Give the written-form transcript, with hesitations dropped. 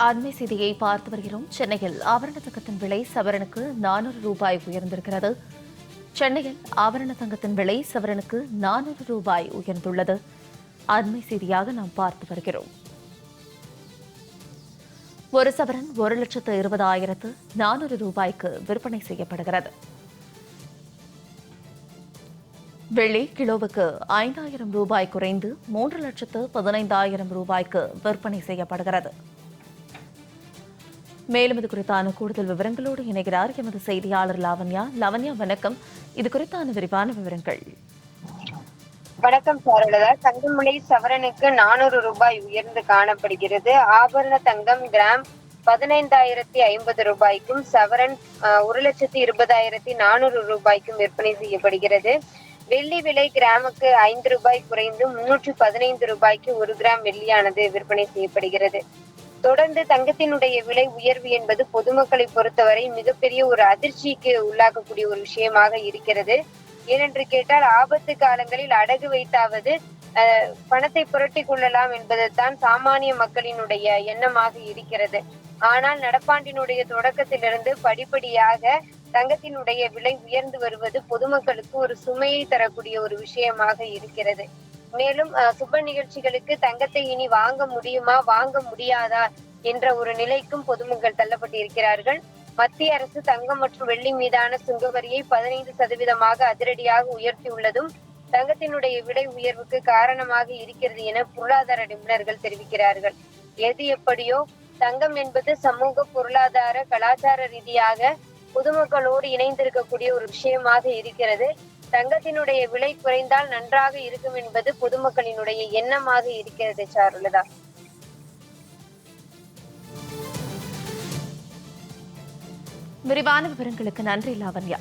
அண்மை செய்தியை பார்த்து வருகிறோம். சென்னையில் ஆபரண தங்கத்தின் விலை சவரனுக்கு 400 ரூபாய் உயர்ந்திருக்கிறது. சென்னையில் ஆபரண தங்கத்தின் விலை சவரனுக்கு 400 ரூபாய் உயர்ந்துள்ளது. அண்மை செய்தியாக நாம் பார்த்து வருகிறோம். ஒரு சவரன் 1,20,400 ரூபாய்க்கு விற்பனை செய்யப்படுகிறது. வெள்ளி கிலோவுக்கு 5,000 ரூபாய் குறைந்து 3,15,000 ரூபாய்க்கு விற்பனை செய்யப்படுகிறது. மேலும் இது குறித்தான கூடுதல் விவரங்களோடு இணைகிறார் எமது செய்தியாளர் லாவண்யா. லாவண்யா, வணக்கம். இது குறித்தான விரிவான விவரங்கள். வணக்கம் சாரலதா. தங்கம் விலை சவரனுக்கு 400 ரூபாய் உயர்ந்து காணப்படுகிறது. ஆபரண தங்கம் கிராம் 15,050 ரூபாய்க்கும் சவரன் 1,20,400 ரூபாய்க்கும் விற்பனை செய்யப்படுகிறது. வெள்ளி விலை கிராமுக்கு 5 ரூபாய் குறைந்து 315 ரூபாய்க்கு 1 கிராம் வெள்ளியானது விற்பனை செய்யப்படுகிறது. தொடர்ந்து தங்கத்தினுடைய விலை உயர்வு என்பது பொதுமக்களை பொறுத்தவரை மிகப்பெரிய ஒரு அதிர்ச்சிக்கு உள்ளாக்கக்கூடிய ஒரு விஷயமாக இருக்கிறது. ஏனென்று கேட்டால், ஆபத்து காலங்களில் அடகு வைத்தாவது பணத்தை புரட்டி கொள்ளலாம் என்பதுதான் சாமானிய மக்களினுடைய எண்ணமாக இருக்கிறது. ஆனால் நடப்பாண்டினுடைய தொடக்கத்திலிருந்து படிப்படியாக தங்கத்தினுடைய விலை உயர்ந்து வருவது பொதுமக்களுக்கு ஒரு சுமையை தரக்கூடிய ஒரு விஷயமாக இருக்கிறது. மேலும் சுப நிகழ்ச்சிகளுக்கு தங்கத்தை இனி வாங்க முடியுமா, வாங்க முடியாதா என்ற ஒரு நிலைக்கும் பொதுமக்கள் தள்ளப்பட்டு இருக்கிறார்கள். மத்திய அரசு தங்கம் மற்றும் வெள்ளி மீதான சுங்க வரியை 15% அதிரடியாக உயர்த்தியுள்ளதும் தங்கத்தினுடைய விலை உயர்வுக்கு காரணமாக இருக்கிறது என பொருளாதார நிபுணர்கள் தெரிவிக்கிறார்கள். எது எப்படியோ, தங்கம் என்பது சமூக, பொருளாதார, கலாச்சார ரீதியாக பொதுமக்களோடு இணைந்திருக்கக்கூடிய ஒரு விஷயமாக இருக்கிறது. தங்கத்தினுடைய விலை குறைந்தால் நன்றாக இருக்கும் என்பது பொதுமக்களினுடைய எண்ணமாக இருக்கிறது. சாருலதா, விரிவான விவரங்களுக்கு நன்றி லாவண்யா.